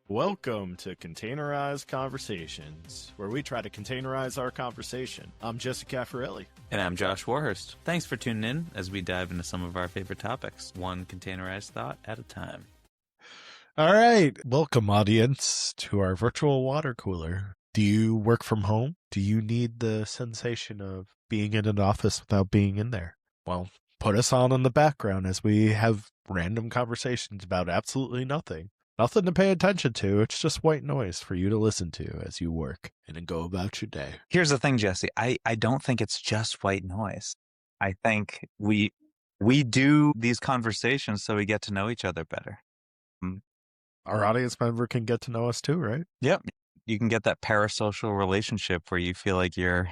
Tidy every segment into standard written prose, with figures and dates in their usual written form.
Welcome to Containerized Conversations, where we try to containerize our conversation. I'm Jesse Caffarelli. And I'm Josh Warhurst. Thanks for tuning in as we dive into some of our favorite topics, one containerized thought at a time. All right. Welcome, audience, to our virtual water cooler. Do you work from home? Do you need the sensation of being in an office without being in there? Well, put us on in the background as we have random conversations about absolutely nothing. Nothing to pay attention to. It's just white noise for you to listen to as you work and then go about your day. Here's the thing, Jesse. I don't think it's just white noise. I think we do these conversations so we get to know each other better. Our audience member can get to know us too, right? Yep. You can get that parasocial relationship where you feel like you're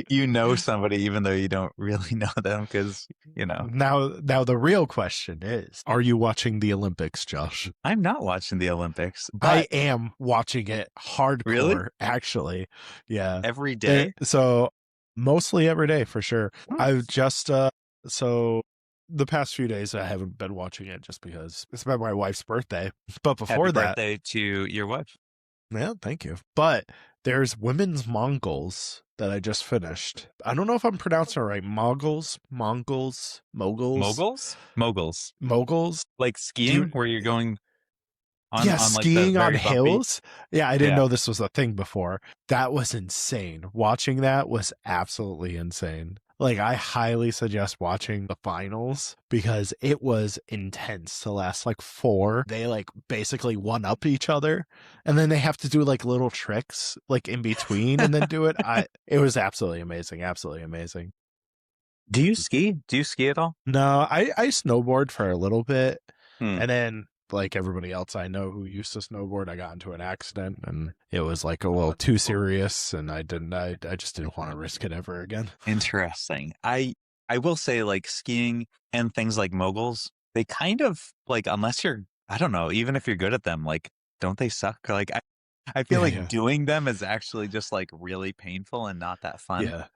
you know somebody even though you don't really know them because, you know. Now the real question is, are you watching the Olympics, Josh? I'm not watching the Olympics. I am watching it hardcore, Really? actually. Yeah. Every day? So mostly every day for sure. Hmm. I've just, so the past few days I haven't been watching it just because it's been my wife's birthday. But before Happy that, birthday to your wife. yeah, thank you. But there's Women's Mongols that I just finished. I don't know if I'm pronouncing it right. Moguls. Moguls? Like skiing where you're going on, yeah, on skiing like on the very hills. Yeah, I didn't Yeah. know this was a thing before. That was insane. Watching that was absolutely insane. Like, I highly suggest watching the finals because it was intense to last like 4. They like basically one up each other and then they have to do like little tricks like in between and then do it. It was absolutely amazing. Absolutely amazing. Do you ski? Do you ski at all? No, I snowboard for a little bit. Hmm. And then, like everybody else I know who used to snowboard, I got into an accident and it was like a little too serious and I just didn't want to risk it ever again. Interesting. I will say, like, skiing and things like moguls, they kind of, like, unless you're, I don't know, even if you're good at them, like, don't they suck? Like, I feel like doing them is actually just like really painful and not that fun. Yeah.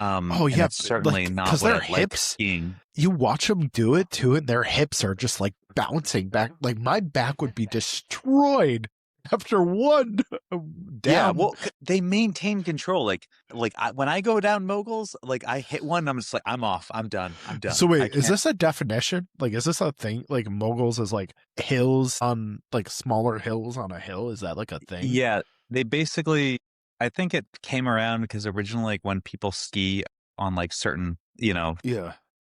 Oh yeah, it's certainly like, not because what their I like hips, skiing. you watch them do it too, and their hips are just like bouncing back. Like my back would be destroyed after one down. Yeah, well, they maintain control. Like when I go down moguls, like I hit one, I'm just like, I'm off, I'm done. So wait, is this a definition? Like, is this a thing? Like moguls is like hills on like smaller hills on a hill? Is that like a thing? Yeah, they basically, I think it came around because originally, like when people ski on like certain,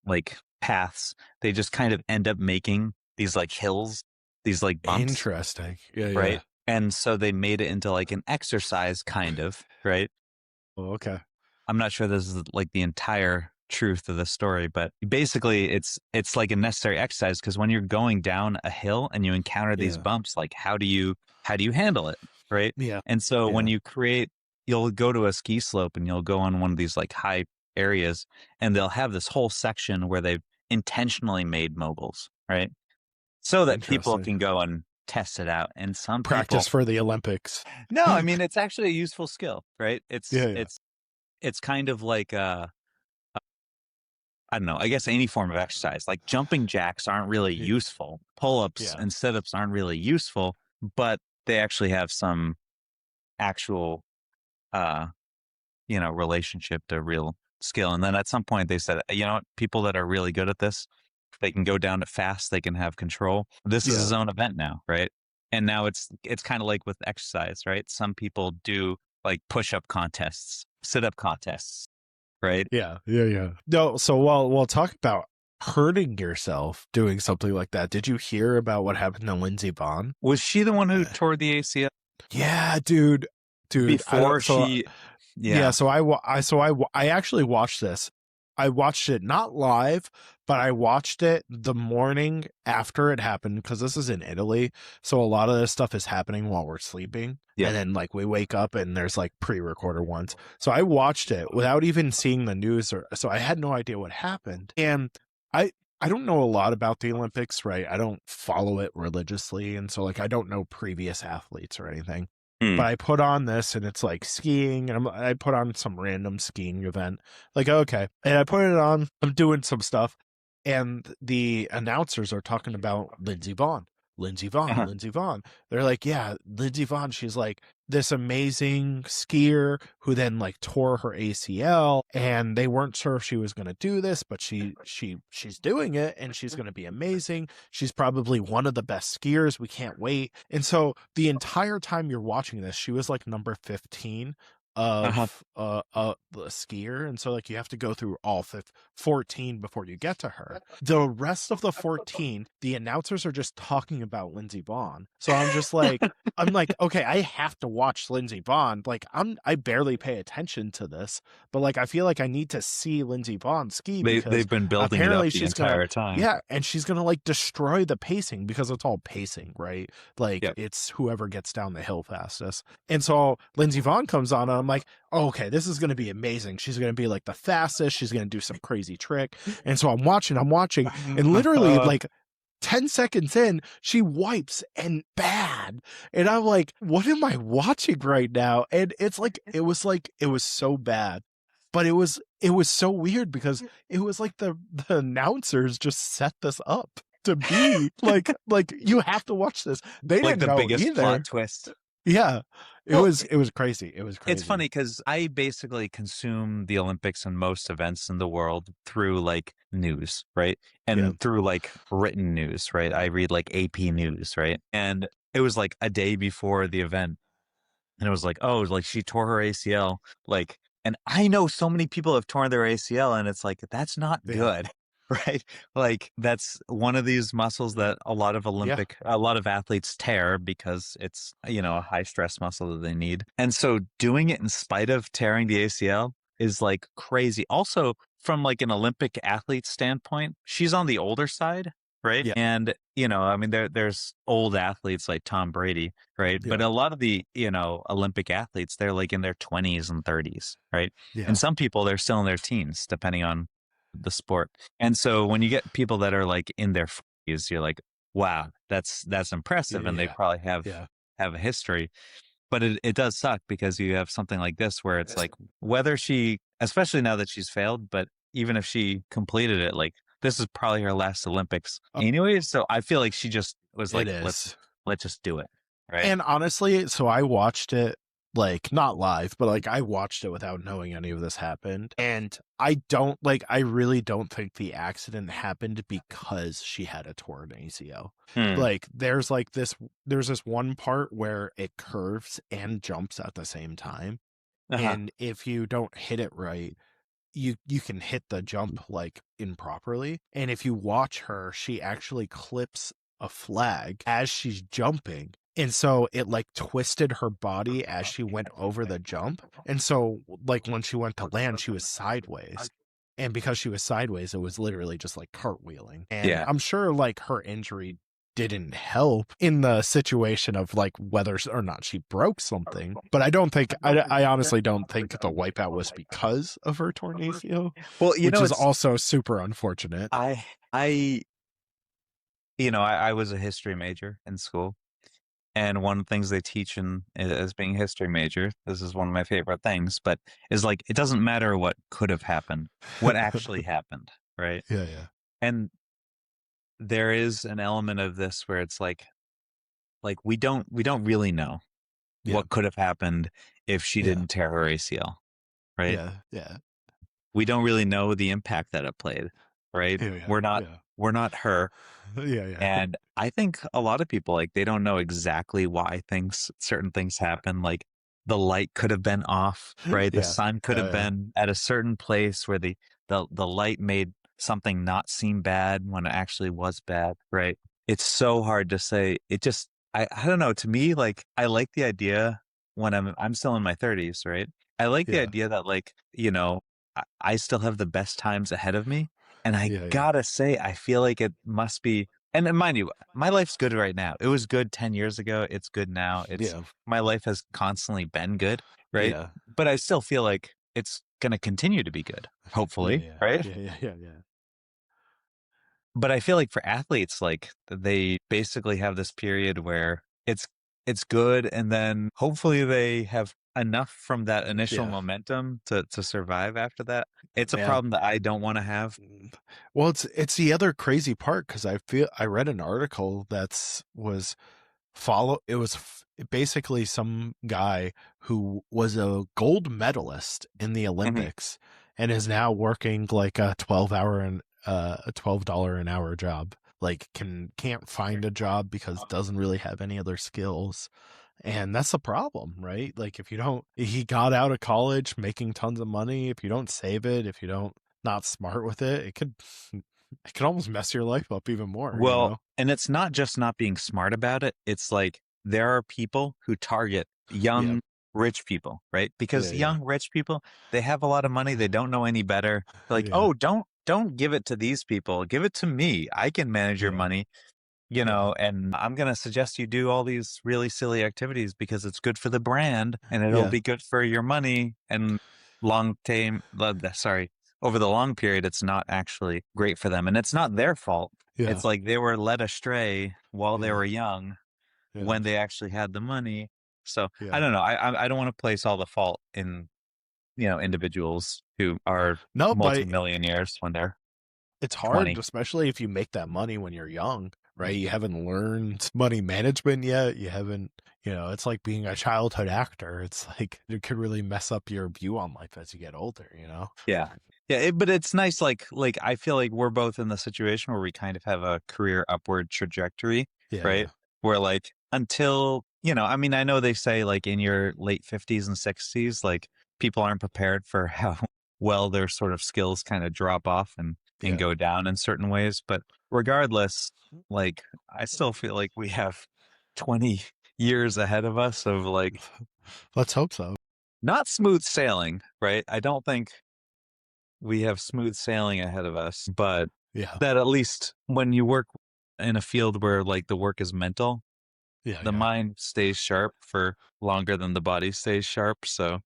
like paths, they just kind of end up making these like hills, these like bumps. Interesting. Yeah. Right. Yeah. And so they made it into like an exercise kind of, right? Oh, okay. I'm not sure this is like the entire truth of the story, but basically it's like a necessary exercise because when you're going down a hill and you encounter these bumps, like how do you handle it? Right. Yeah. And so when you'll go to a ski slope and you'll go on one of these like high areas and they'll have this whole section where they've intentionally made moguls, right? So that people can go and test it out. And some practice for the Olympics. No, I mean, it's actually a useful skill, right? It's kind of like I don't know, I guess any form of exercise. Like jumping jacks aren't really useful. Pull-ups and sit-ups aren't really useful, but they actually have some actual relationship to real skill. And then at some point they said, you know what, people that are really good at this, they can go down it fast, they can have control. This is his own event now, right? And now it's kind of like with exercise, right? Some people do like push-up contests, sit-up contests, right? Yeah. No, so we'll talk about hurting yourself doing something like that. Did you hear about what happened to Lindsey Vonn? Was she the one who tore the ACL? Yeah, dude. Before So I actually watched this. I watched it not live, but I watched it the morning after it happened because this is in Italy. So a lot of this stuff is happening while we're sleeping. Yeah. And then like we wake up and there's like pre-recorded ones. So I watched it without even seeing the news so I had no idea what happened. And I don't know a lot about the Olympics, right? I don't follow it religiously. And so like I don't know previous athletes or anything. But I put on this and it's like skiing and I put on some random skiing event. Like, okay. And I put it on, I'm doing some stuff and the announcers are talking about Lindsey Vonn. Lindsey Vonn, Uh-huh. Lindsey Vonn. They're like, yeah, Lindsey Vonn, she's like this amazing skier who then like tore her ACL, and they weren't sure if she was going to do this, but she's doing it, and she's going to be amazing. She's probably one of the best skiers. We can't wait. And so the entire time you're watching this, she was like number 15 Uh-huh. of the skier, and so like you have to go through all 14 before you get to her. The rest of the 14, the announcers are just talking about Lindsey Vonn. So I'm like, okay, I have to watch Lindsey Vonn. Like I barely pay attention to this, but like I feel like I need to see Lindsey Vonn ski because They've been building it apparently up the she's gonna, entire time. yeah, and she's gonna like destroy the pacing because it's all pacing, right? Like Yep. it's whoever gets down the hill fastest. And so Lindsey Vonn comes on, and I'm like, oh, okay, this is going to be amazing. She's going to be like the fastest. She's going to do some crazy trick. And so I'm watching, and literally like 10 seconds in, she wipes and bad. And I'm like, what am I watching right now? And it's like, it was so bad. But it was so weird because it was like the announcers just set this up to be like you have to watch this. They like didn't the know biggest either. plot twist. Yeah. It Well, was crazy. It was crazy. It's funny because I basically consume the Olympics and most events in the world through like news, right? And Yeah. through like written news, right? I read like AP News, right? And it was like a day before the event. And it was like, oh, like she tore her ACL. Like, and I know so many people have torn their ACL, and it's like, that's not Yeah. good. Right? Like that's one of these muscles that a lot of a lot of athletes tear because it's, you know, a high stress muscle that they need. And so doing it in spite of tearing the ACL is like crazy. Also, from like an Olympic athlete standpoint, she's on the older side, right? Yeah. And, you know, I mean, there's old athletes like Tom Brady, right? Yeah. But a lot of the, you know, Olympic athletes, they're like in their 20s and 30s, right? Yeah. And some people, they're still in their teens, depending on the sport. And so when you get people that are like in their 40s, you're like, wow, that's impressive. And they Yeah. probably have a history. But it does suck because you have something like this where it's like, whether she, especially now that she's failed, but even if she completed it, like this is probably her last Olympics anyway. So I feel like she just was like, let's just do it. Right. And honestly, so I watched it like not live, but like I watched it without knowing any of this happened. And I really don't think the accident happened because she had a torn ACL. Like there's this one part where it curves and jumps at the same time. And if you don't hit it right, you can hit the jump like improperly. And if you watch her, she actually clips a flag as she's jumping. And so it like twisted her body as she went over the jump. And so like when she went to land, she was sideways. And because she was sideways, it was literally just like cartwheeling. And I'm sure like her injury didn't help in the situation of like whether or not she broke something. But I don't think, I honestly don't think the wipeout was because of her torn ACL. Well, which is also super unfortunate. I was a history major in school. And one of the things they teach as being a history major, this is one of my favorite things, but is like, it doesn't matter what could have happened, what actually happened, right? Yeah. And there is an element of this where it's like we don't really know what could have happened if she didn't tear her ACL, right? Yeah. We don't really know the impact that it played, right? We're not her. Yeah. And I think a lot of people, like, they don't know exactly why certain things happen. Like the light could have been off, right? The sun could have been at a certain place where the light made something not seem bad when it actually was bad, right? It's so hard to say. It just, I don't know. To me, like, I like the idea when I'm still in my 30s, right? I like the idea that, like, you know, I still have the best times ahead of me. And I gotta say, I feel like it must be, and mind you, my life's good right now. It was good 10 years ago. It's good now. My life has constantly been good, right? Yeah. But I still feel like it's going to continue to be good, hopefully, right? Yeah. But I feel like for athletes, like, they basically have this period where it's good, and then hopefully they have enough from that initial Yeah. momentum to survive after that. It's a Man. problem that I don't want to have. Well, it's the other crazy part because I read an article that's was basically some guy who was a gold medalist in the Mhm. Olympics and is now working like a 12-hour and a $12 an hour job. Like can't find a job because doesn't really have any other skills. And that's the problem, right? Like he got out of college making tons of money. If you don't save it, if you don't not smart with it, it could almost mess your life up even more, you Well, know? and it's not just not being smart about it. It's like there are people who target Yeah. young rich people, right? Yeah, Because yeah. young rich people, they have a lot of money, they don't know any better. They're like, Yeah. "Oh, don't give it to these people. Give it to me. I can manage your Yeah. money." Yeah. And I'm going to suggest you do all these really silly activities because it's good for the brand and it'll Yeah. be good for your money and sorry, over the long period, it's not actually great for them. And it's not their fault. Yeah. It's like they were led astray while they Yeah. were young Yeah. when they actually had the money. So I Yeah. don't know. I don't want to place all the fault in, individuals who are No, but multimillionaires when they're it's hard, 20. especially if you make that money when you're young, right? You haven't learned money management yet. You haven't, it's like being a childhood actor. It's like it could really mess up your view on life as you get older, you know? Yeah. Yeah, but it's nice, like I feel like we're both in the situation where we kind of have a career upward trajectory, Yeah, right? yeah. Where like until, I mean, I know they say like in your late 50s and 60s, like people aren't prepared for how well their sort of skills kind of drop off and Yeah. go down in certain ways. But regardless, like I still feel like we have 20 years ahead of us of like Let's hope so. not smooth sailing, right? I don't think we have smooth sailing ahead of us, but Yeah. that at least when you work in a field where like the work is mental, Yeah, the yeah. mind stays sharp for longer than the body stays sharp. So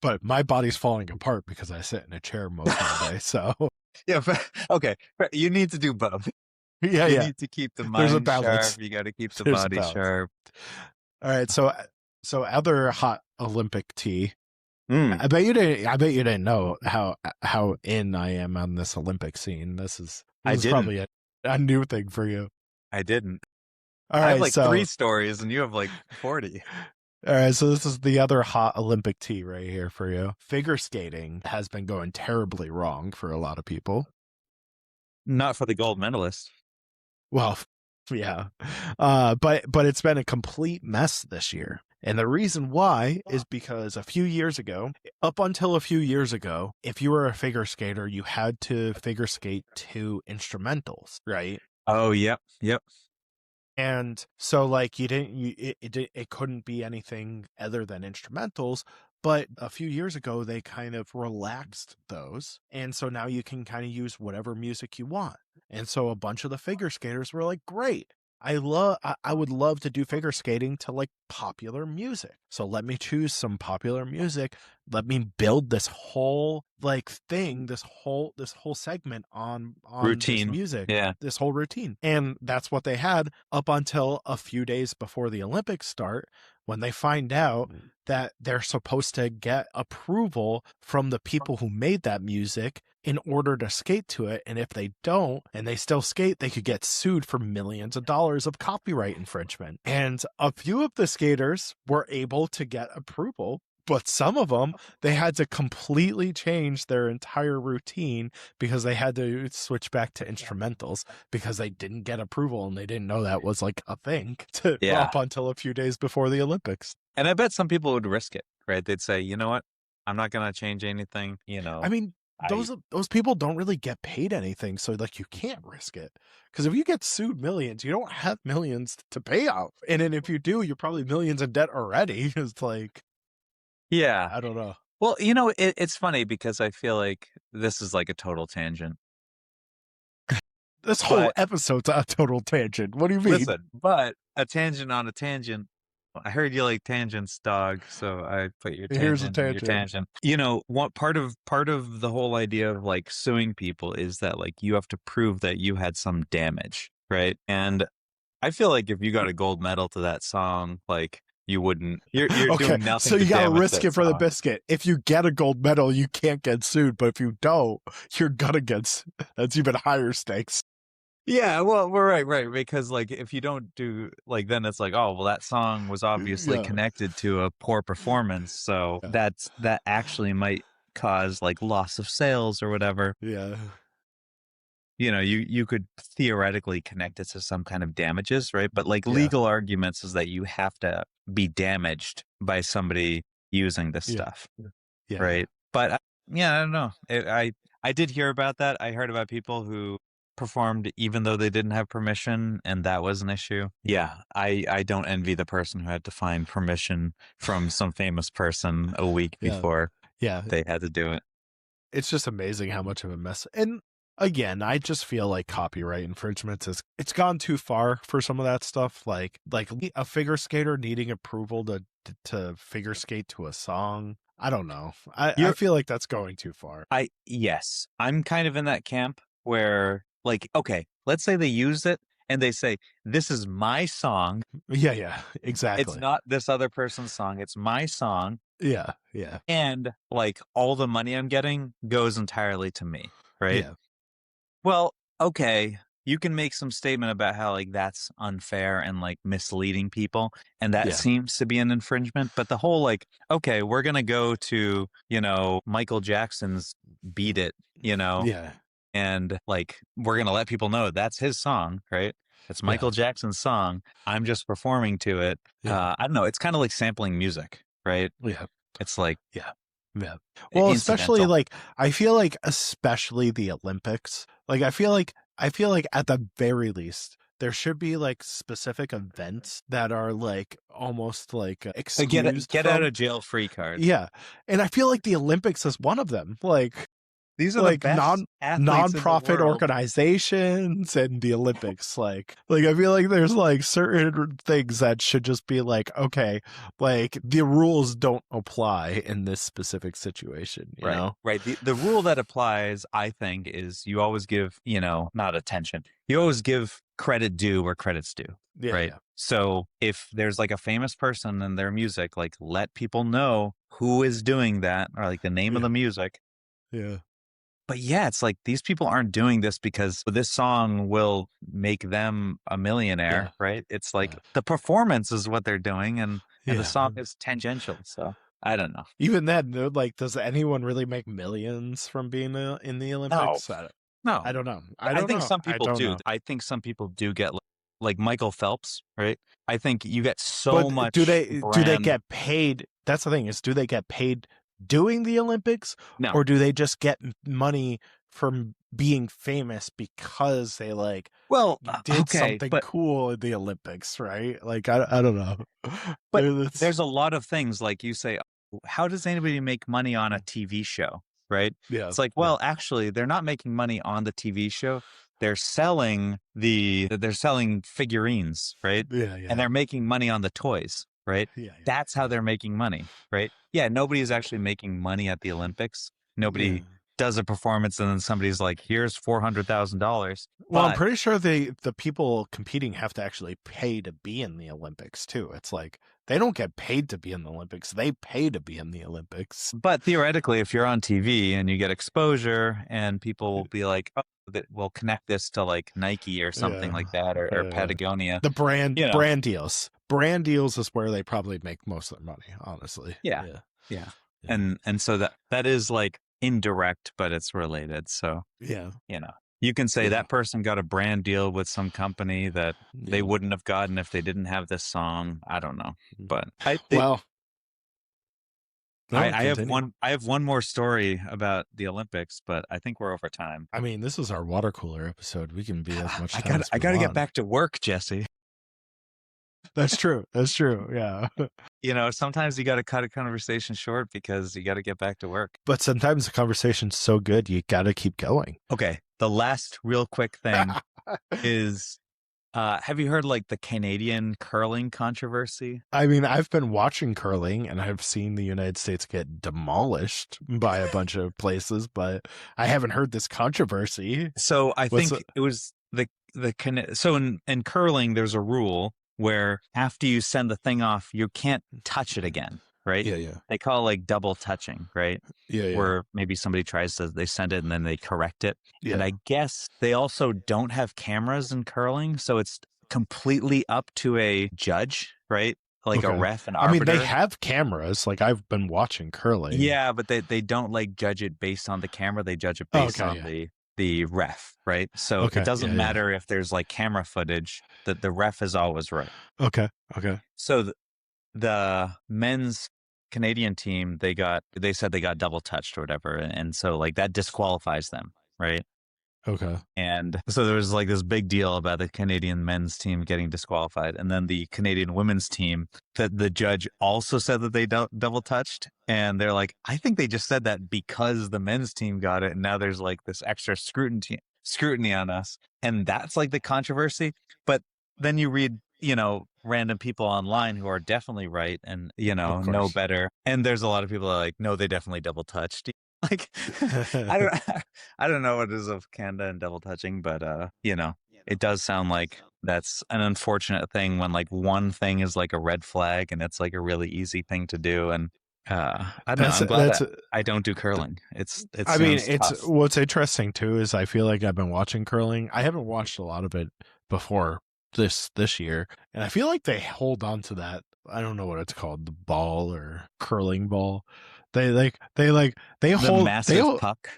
But my body's falling apart because I sit in a chair most of the day. So, yeah, okay. You need to do both. yeah, You yeah. need to keep the There's a mind sharp. balance. You got to keep the There's a body balance. sharp. All right. So other hot Olympic tea. Mm, I bet you didn't know how in I am on this Olympic scene. This I is didn't. probably a new thing for you. I didn't. All I have right, like 3 so stories and you have like 40. this is the other hot Olympic tea right here for you. Figure skating has been going terribly wrong for a lot of people. Not for the gold medalist. Well, yeah. But it's been a complete mess this year. And the reason why is because up until a few years ago, if you were a figure skater, you had to figure skate to instrumentals, right? Oh, yep. Yep. And so like it couldn't be anything other than instrumentals. But a few years ago, they kind of relaxed those. And so now you can kind of use whatever music you want. And so a bunch of the figure skaters were like, great. I would love to do figure skating to like popular music. So let me choose some popular music. Let me build this whole like thing, this whole segment on this Routine. music, Yeah. this whole routine. And that's what they had up until a few days before the Olympics start, when they find out that they're supposed to get approval from the people who made that music in order to skate to it. And if they don't, and they still skate, they could get sued for millions of dollars of copyright infringement. And a few of the skaters were able to get approval, but some of them, they had to completely change their entire routine because they had to switch back to instrumentals because they didn't get approval and they didn't know that was like a thing Yeah. up until a few days before the Olympics. And I bet some people would risk it, right? They'd say, you know what? I'm not going to change anything, I mean, I- those people don't really get paid anything, so like you can't risk it. Because if you get sued millions, you don't have millions to pay out, and then if you do, you're probably millions in debt already. It's like, Yeah. I don't know. Well, it's funny because I feel like this is like a total tangent. This whole But- episode's a total tangent. What do you mean? Listen, but a tangent on a tangent. I heard you like tangents, dog. So I put your tangent Here's a in your tangent. tangent. What part of the whole idea of like suing people is that like you have to prove that you had some damage, right? And I feel like if you got a gold medal to that song, like you wouldn't. You're Okay, doing nothing. so you to gotta damage risk that it for the song. biscuit. If you get a gold medal, you can't get sued, but if you don't, you're gonna get sued. That's even higher stakes. Yeah, well, we're right, because like if you don't do like, then it's like, oh, well, that song was obviously Yeah. connected to a poor performance, so Yeah. that actually might cause like loss of sales or whatever. Yeah. You know, you could theoretically connect it to some kind of damages, right? But like Yeah. legal arguments is that you have to be damaged by somebody using this Yeah. stuff, Yeah. right? But yeah, I don't know. I did hear about that. I heard about people who performed even though they didn't have permission, and that was an issue. Yeah, I don't envy the person who had to find permission from some famous person a week Yeah. before Yeah. they had to do it. It's just amazing how much of a mess. And again, I just feel like copyright infringements it's gone too far for some of that stuff. Like a figure skater needing approval to figure skate to a song. I don't know. I feel like that's going too far. Yes, I'm kind of in that camp where like, okay, let's say they use it and they say, this is my song. Yeah, exactly. It's not this other person's song. It's my song. Yeah. And like all the money I'm getting goes entirely to me, right? Yeah. Well, okay, you can make some statement about how like that's unfair and like misleading people, and that seems to be an infringement. But the whole like, okay, we're gonna go to, you know, Michael Jackson's Beat It, you know, and like we're gonna let people know that's his song, right? It's Michael Jackson's song. I'm just performing to it. I don't know. It's kind of like sampling music, right? Yeah. It's like, yeah. Well, especially incidental. like I feel like especially the Olympics. Like I feel like at the very least there should be like specific events that are like almost like excused Get out of jail free card. Yeah. And I feel like the Olympics is one of them. Like these are like the best non-profit organizations and the Olympics. like I feel like there's like certain things that should just be like, okay, like the rules don't apply in this specific situation, you know? Right. The rule that applies, I think, is you always give, you know, not attention. You always give credit due where credit's due. Right. Yeah. So if there's like a famous person and their music, like let people know who is doing that or like the name of the music. Yeah. But yeah, it's like these people aren't doing this because this song will make them a millionaire, right? It's like the performance is what they're doing, and the song is tangential. So I don't know. Even then, like, does anyone really make millions from being in the Olympics? No, I don't know. I think some people do. Know. I think some people do get like Michael Phelps, right? I think you get so much. Do they get paid? That's the thing is, do they get paid doing the Olympics, or do they just get money from being famous because they like did something cool in the Olympics, right? Like I don't know. But there's a lot of things like you say, how does anybody make money on a TV show, right? Yeah. It's like, well, actually they're not making money on the TV show. They're selling figurines, right? Yeah. And they're making money on the toys. Right? That's how they're making money, right? Yeah, nobody is actually making money at the Olympics. Nobody does a performance and then somebody's like, here's $400,000. Well, I'm pretty sure the people competing have to actually pay to be in the Olympics too. It's like they don't get paid to be in the Olympics. They pay to be in the Olympics. But theoretically, if you're on TV and you get exposure and people will be like, oh, that we'll connect this to like Nike or something like that or Patagonia. The brand deals. Brand deals is where they probably make most of their money, honestly. Yeah. And so that is like indirect, but it's related. So you know, you can say that person got a brand deal with some company that they wouldn't have gotten if they didn't have this song. I don't know, but I have one more story about the Olympics, but I think we're over time. I mean, this is our water cooler episode. We can be as much. I got to get back to work, Jesse. That's true. Yeah. You know, sometimes you got to cut a conversation short because you got to get back to work. But sometimes the conversation's so good, you got to keep going. Okay. The last real quick thing is, have you heard like the Canadian curling controversy? I mean, I've been watching curling and I've seen the United States get demolished by a bunch of places, but I haven't heard this controversy. So I think it was so in curling, there's a rule where after you send the thing off, you can't touch it again, right? Yeah. They call it like double touching, right? Yeah. Where maybe somebody they send it and then they correct it. Yeah. And I guess they also don't have cameras in curling, so it's completely up to a judge, right? Like a ref and arbiter. I mean, they have cameras. Like, I've been watching curling. Yeah, but they don't like judge it based on the camera. They judge it based on the ref, right? So it doesn't matter if there's like camera footage, that the ref is always right. Okay. So the men's Canadian team, they said they got double touched or whatever. And so like that disqualifies them, right? Okay. And so there was like this big deal about the Canadian men's team getting disqualified. And then the Canadian women's team, that the judge also said that they double touched. And they're like, I think they just said that because the men's team got it. And now there's like this extra scrutiny on us. And that's like the controversy. But then you read, random people online who are definitely right and, know better. And there's a lot of people that are like, no, they definitely double touched. Like, I don't know what it is of Canada and double touching, but it does sound like that's an unfortunate thing when like one thing is like a red flag and it's like a really easy thing to do. And I don't know. I'm glad I don't do curling. It's tough. What's interesting too is I feel like I've been watching curling. I haven't watched a lot of it before this year, and I feel like they hold on to that. I don't know what it's called, the ball or curling ball. They hold massive puck.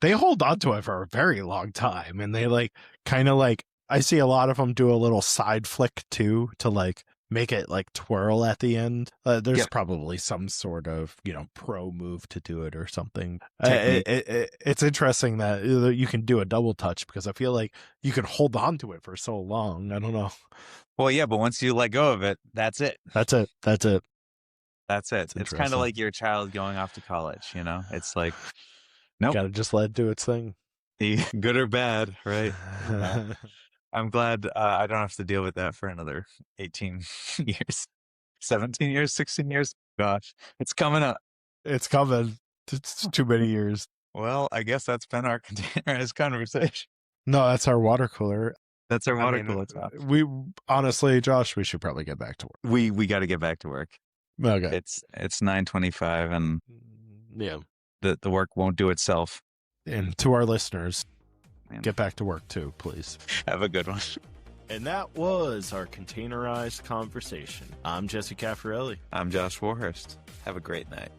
They hold on to it for a very long time, and they like kind of like, I see a lot of them do a little side flick too to like make it like twirl at the end. There's probably some sort of pro move to do it or something. It's interesting that you can do a double touch because I feel like you can hold on to it for so long. I don't know. Well, yeah, but once you let go of it, that's it. That's it. It's kind of like your child going off to college, It's like, nope. Gotta just let it do its thing. Good or bad, right? I'm glad I don't have to deal with that for another 18 years, 17 years, 16 years. Gosh, it's coming up. It's coming. It's too many years. Well, I guess that's been our containerized conversation. No, that's our water cooler. That's our water cooler talk. We honestly, Josh, we should probably get back to work. We got to get back to work. Okay. It's 9:25 and the work won't do itself. And to our listeners, get back to work too, please. Have a good one. And that was our containerized conversation. I'm Jesse Caffarelli. I'm Josh Warhurst. Have a great night.